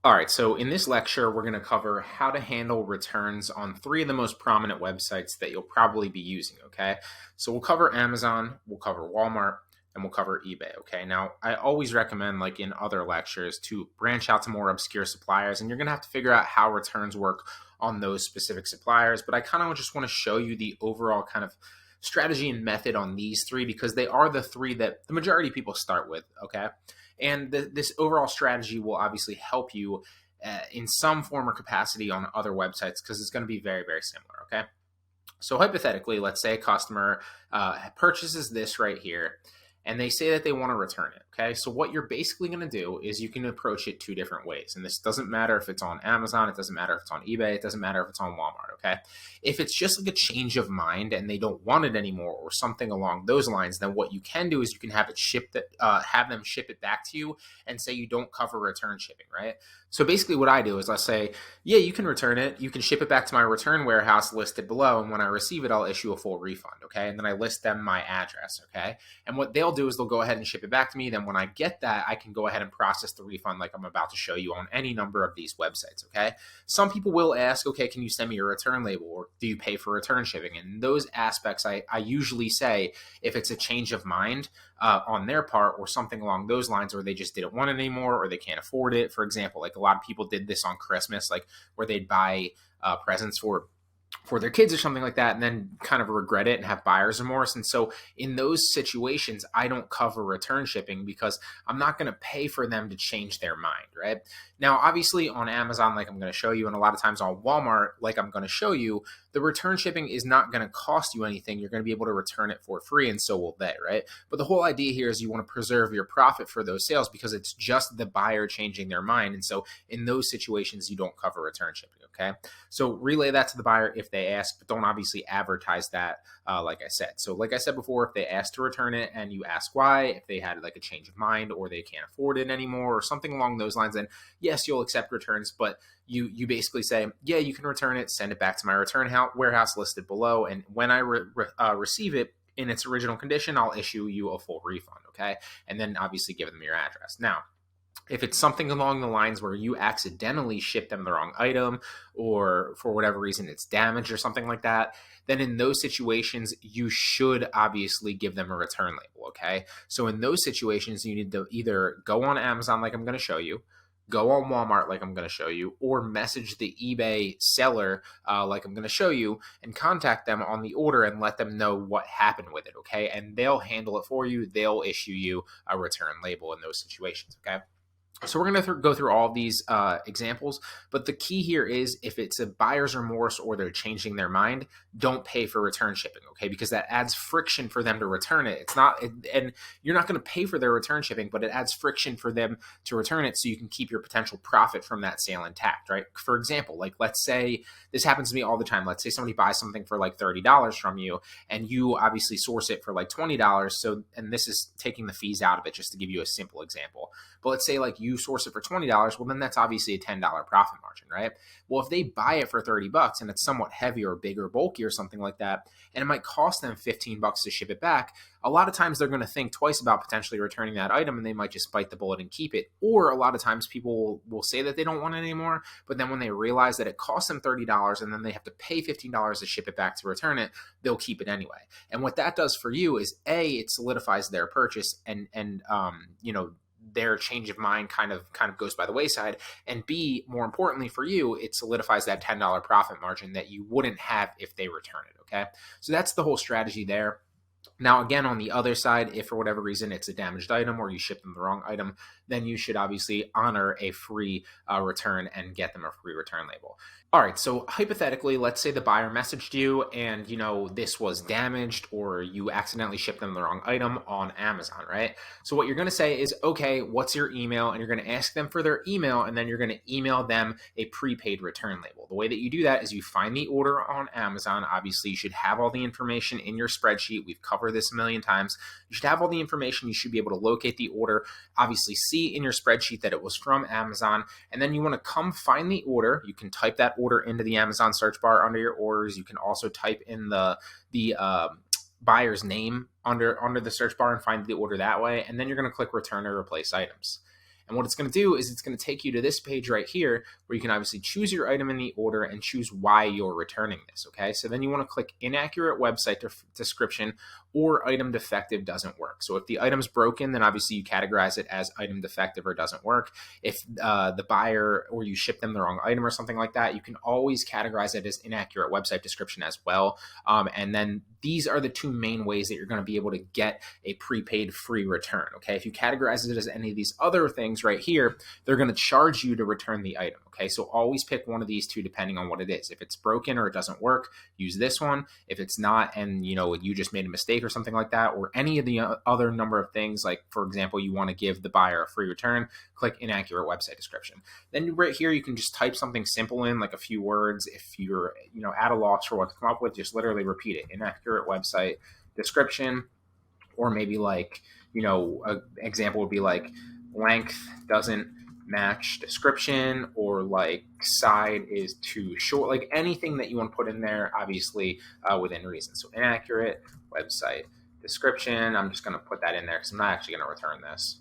All right, so in this lecture, we're going to cover how to handle returns on three of the most prominent websites that you'll probably be using, okay? So we'll cover Amazon, we'll cover Walmart, and we'll cover eBay, okay? Now, I always recommend, like in other lectures, to branch out to more obscure suppliers, and you're going to have to figure out how returns work on those specific suppliers, but I kind of just want to show you the overall kind of strategy and method on these three because they are the three that the majority of people start with, okay? And this overall strategy will obviously help you in some form or capacity on other websites because it's going to be very, very similar. Okay. So hypothetically, let's say a customer purchases this right here and they say that they want to return it. Okay. So what you're basically going to do is you can approach it two different ways. And this doesn't matter if it's on Amazon, it doesn't matter if it's on eBay, it doesn't matter if it's on Walmart. Okay. If it's just like a change of mind and they don't want it anymore or something along those lines, then what you can do is you can have it shipped, have them ship it back to you and say you don't cover return shipping, right? So basically what I do is I say, yeah, you can return it. You can ship it back to my return warehouse listed below. And when I receive it, I'll issue a full refund. Okay. And then I list them my address. Okay. And what they'll do is they'll go ahead and ship it back to me. Then when I get that, I can go ahead and process the refund like I'm about to show you on any number of these websites. Okay. Some people will ask, okay, can you send me your return label or do you pay for return shipping? And in those aspects, I usually say if it's a change of mind, on their part or something along those lines, or they just didn't want it anymore or they can't afford it. For example, like a lot of people did this on Christmas, like where they'd buy presents for their kids or something like that and then kind of regret it and have buyer's remorse. And so in those situations, I don't cover return shipping because I'm not going to pay for them to change their mind, right? Now, obviously on Amazon, like I'm going to show you, and a lot of times on Walmart, like I'm going to show you, the return shipping is not going to cost you anything. You're going to be able to return it for free, and so will they, right? But the whole idea here is you want to preserve your profit for those sales because it's just the buyer changing their mind. And so in those situations, you don't cover return shipping, okay? So relay that to the buyer if they ask, but don't obviously advertise that, like I said. So like I said before, if they ask to return it and you ask why, if they had like a change of mind or they can't afford it anymore or something along those lines, then yes, you'll accept returns, but you basically say, yeah, you can return it, send it back to my return warehouse listed below, and when I receive it in its original condition, I'll issue you a full refund, okay? And then obviously give them your address. Now, if it's something along the lines where you accidentally ship them the wrong item or for whatever reason it's damaged or something like that, then in those situations, you should obviously give them a return label, okay? So in those situations, you need to either go on Amazon like I'm going to show you, go on Walmart like I'm going to show you, or message the eBay seller like I'm going to show you and contact them on the order and let them know what happened with it, okay? And they'll handle it for you. They'll issue you a return label in those situations, okay? So we're going to go through all these examples, but the key here is if it's a buyer's remorse or they're changing their mind, don't pay for return shipping, okay? Because that adds friction for them to return it. It's not, and you're not going to pay for their return shipping, but it adds friction for them to return it so you can keep your potential profit from that sale intact, right? For example, like let's say this happens to me all the time. Let's say somebody buys something for like $30 from you and you obviously source it for like $20. So, and this is taking the fees out of it just to give you a simple example. But let's say like you source it for $20, well, then that's obviously a $10 profit margin, right? Well, if they buy it for $30 and it's somewhat heavy or big or bulky or something like that, and it might cost them $15 to ship it back, a lot of times they're going to think twice about potentially returning that item and they might just bite the bullet and keep it. Or a lot of times people will say that they don't want it anymore, but then when they realize that it costs them $30 and then they have to pay $15 to ship it back to return it, they'll keep it anyway. And what that does for you is it solidifies their purchase and their change of mind kind of goes by the wayside, and B, more importantly for you, it solidifies that $10 profit margin that you wouldn't have if they return it, okay? So that's the whole strategy there. Now, again, on the other side, if for whatever reason it's a damaged item or you ship them the wrong item, then you should obviously honor a free return and get them a free return label. All right, so hypothetically, let's say the buyer messaged you and, this was damaged or you accidentally shipped them the wrong item on Amazon, right? So what you're going to say is, okay, what's your email? And you're going to ask them for their email, and then you're going to email them a prepaid return label. The way that you do that is you find the order on Amazon. Obviously, you should have all the information in your spreadsheet. We've covered this a million times. You should have all the information. You should be able to locate the order, obviously see in your spreadsheet that it was from Amazon, and then you want to come find the order. You can type that order into the Amazon search bar under your orders. You can also type in the buyer's name under the search bar and find the order that way, and then you're going to click return or replace items. And what it's going to do is it's going to take you to this page right here where you can obviously choose your item in the order and choose why you're returning this, okay? So then you want to click inaccurate website description or item defective doesn't work. So if the item's broken, then obviously you categorize it as item defective or doesn't work. If the buyer or you ship them the wrong item or something like that, you can always categorize it as inaccurate website description as well. And then these are the two main ways that you're going to be able to get a prepaid free return, okay? If you categorize it as any of these other things right here, they're going to charge you to return the item, okay? So always pick one of these two depending on what it is. If it's broken or it doesn't work, use this one. If it's not and you just made a mistake or something like that, or any of the other number of things, like for example, you want to give the buyer a free return, click inaccurate website description. Then right here, you can just type something simple in, like a few words. If you're at a loss for what to come up with, just literally repeat it, inaccurate website description. Or maybe like, an example would be like length doesn't match description, or like side is too short, like anything that you want to put in there, obviously within reason. So inaccurate website description, I'm just going to put that in there because I'm not actually going to return this,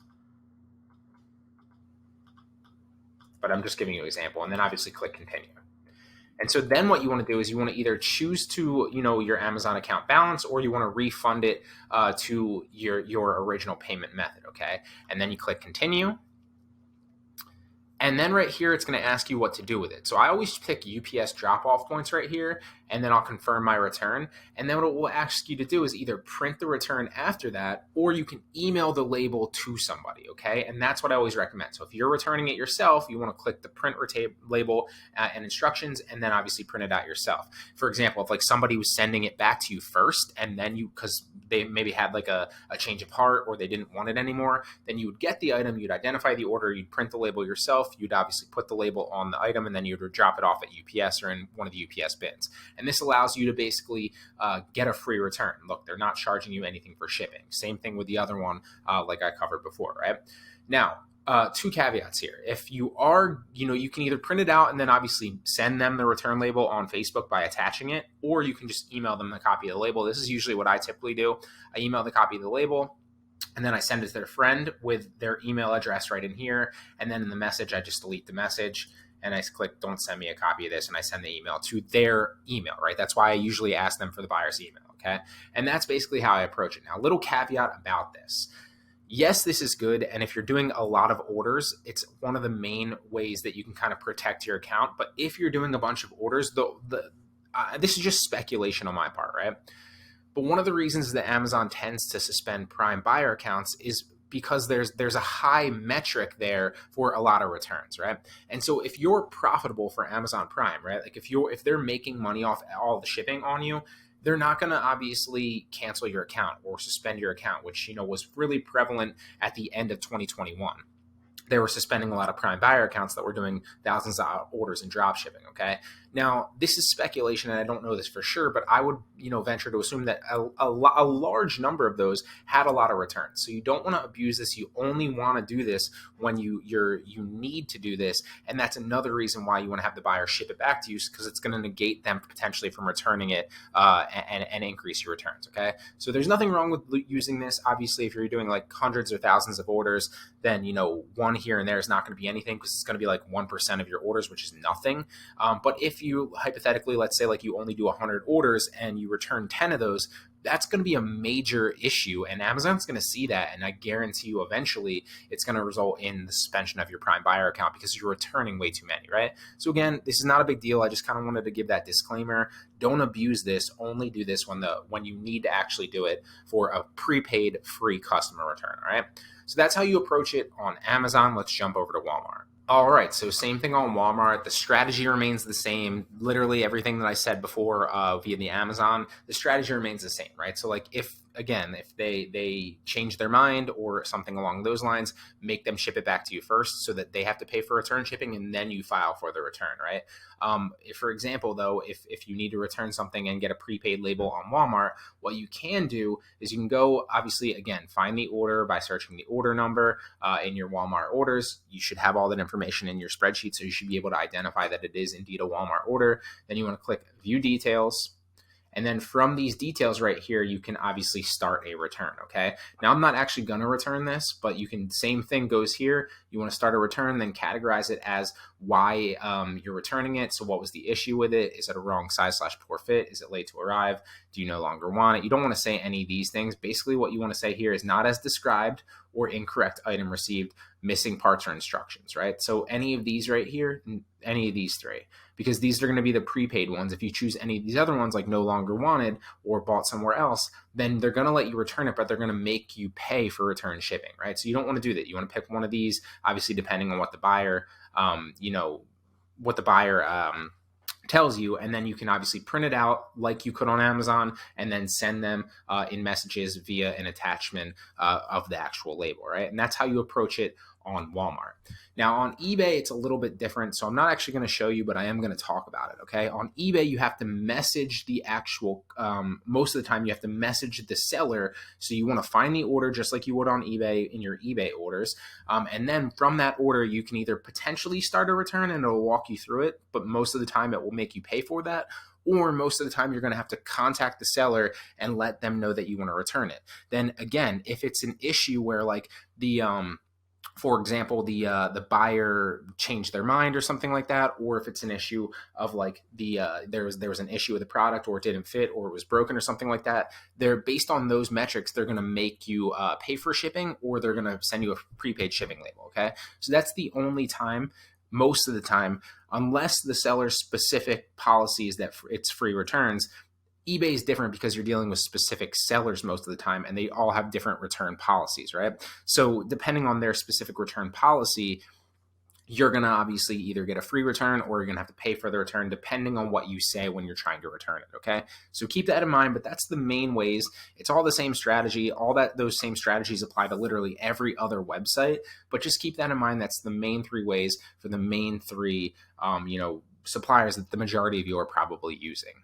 but I'm just giving you an example. And then obviously click continue. And so then what you want to do is you want to either choose to, your Amazon account balance, or you want to refund it to your original payment method, okay? And then you click continue. And then right here, it's going to ask you what to do with it. So I always pick UPS drop-off points right here, and then I'll confirm my return. And then what it will ask you to do is either print the return after that, or you can email the label to somebody, okay? And that's what I always recommend. So if you're returning it yourself, you want to click the print label and instructions, and then obviously print it out yourself. For example, if like somebody was sending it back to you first, and then because they maybe had like a change of heart or they didn't want it anymore, then you would get the item, you'd identify the order, you'd print the label yourself, you'd obviously put the label on the item, and then you'd drop it off at UPS or in one of the UPS bins. And this allows you to basically get a free return. Look, they're not charging you anything for shipping. Same thing with the other one, like I covered before, right? Now, two caveats here. If you are, you can either print it out and then obviously send them the return label on Facebook by attaching it, or you can just email them the copy of the label. This is usually what I typically do. I email the copy of the label, and then I send it to their friend with their email address right in here. And then in the message, I just delete the message and I click, don't send me a copy of this. And I send the email to their email, right? That's why I usually ask them for the buyer's email, okay? And that's basically how I approach it. Now, a little caveat about this. Yes, this is good. And if you're doing a lot of orders, it's one of the main ways that you can kind of protect your account. But if you're doing a bunch of orders, this is just speculation on my part, right? But one of the reasons that Amazon tends to suspend Prime buyer accounts is because there's a high metric there for a lot of returns, right? And so if you're profitable for Amazon Prime, right? Like if they're making money off all the shipping on you, they're not going to obviously cancel your account or suspend your account, which was really prevalent at the end of 2021. They were suspending a lot of Prime buyer accounts that were doing thousands of orders in drop shipping, okay? Now, this is speculation, and I don't know this for sure, but I would, venture to assume that a large number of those had a lot of returns. So you don't want to abuse this. You only want to do this when you need to do this, and that's another reason why you want to have the buyer ship it back to you, because it's going to negate them potentially from returning it and increase your returns, okay? So there's nothing wrong with using this. Obviously, if you're doing like hundreds or thousands of orders, then one here and there is not going to be anything, because it's going to be like 1% of your orders, which is nothing. But if you hypothetically, let's say like you only do 100 orders and you return 10 of those, that's going to be a major issue, and Amazon's going to see that, and I guarantee you eventually it's going to result in the suspension of your Prime buyer account because you're returning way too many, right? So again, this is not a big deal. I just kind of wanted to give that disclaimer. Don't abuse this. Only do this when you need to actually do it for a prepaid free customer return, all right? So that's how you approach it on Amazon. Let's jump over to Walmart. All right, so same thing on Walmart. The strategy remains the same. Literally everything that I said before via the Amazon, the strategy remains the same, right? So like if they change their mind or something along those lines, make them ship it back to you first so that they have to pay for return shipping, and then you file for the return, right? If, for example, though, if you need to return something and get a prepaid label on Walmart, what you can do is you can go, obviously, again, find the order by searching the order number in your Walmart orders. You should have all that information in your spreadsheet, so you should be able to identify that it is indeed a Walmart order. Then you want to click View Details. And then from these details right here, you can obviously start a return, okay? Now, I'm not actually going to return this, but same thing goes here. You want to start a return, then categorize it as why you're returning it. So what was the issue with it? Is it a wrong size / poor fit? Is it late to arrive? Do you no longer want it? You don't want to say any of these things. Basically, what you want to say here is not as described or incorrect item received, missing parts or instructions, right? So any of these right here, any of these three, because these are going to be the prepaid ones. If you choose any of these other ones, like no longer wanted or bought somewhere else, then they're going to let you return it, but they're going to make you pay for return shipping, right? So you don't want to do that. You want to pick one of these, obviously, depending on what the buyer, tells you, and then you can obviously print it out like you could on Amazon and then send them in messages via an attachment of the actual label, right? And that's how you approach it on Walmart. Now on eBay, it's a little bit different. So I'm not actually going to show you, but I am going to talk about it. Okay. On eBay, you have to message the actual, most of the time you have to message the seller. So you want to find the order just like you would on eBay in your eBay orders. And then from that order, you can either potentially start a return and it'll walk you through it, but most of the time it will make you pay for that. Or most of the time you're going to have to contact the seller and let them know that you want to return it. Then again, if it's an issue where like for example, the buyer changed their mind or something like that, or if it's an issue of like there was an issue with the product or it didn't fit or it was broken or something like that, they're based on those metrics, they're going to make you pay for shipping or they're going to send you a prepaid shipping label. Okay, so that's the only time. Most of the time, unless the seller's specific policy is that it's free returns, eBay is different because you're dealing with specific sellers most of the time, and they all have different return policies, right? So depending on their specific return policy, you're going to obviously either get a free return or you're going to have to pay for the return depending on what you say when you're trying to return it, okay? So keep that in mind, but that's the main ways. It's all the same strategy. Those same strategies apply to literally every other website, but just keep that in mind. That's the main three ways for the main three, suppliers that the majority of you are probably using.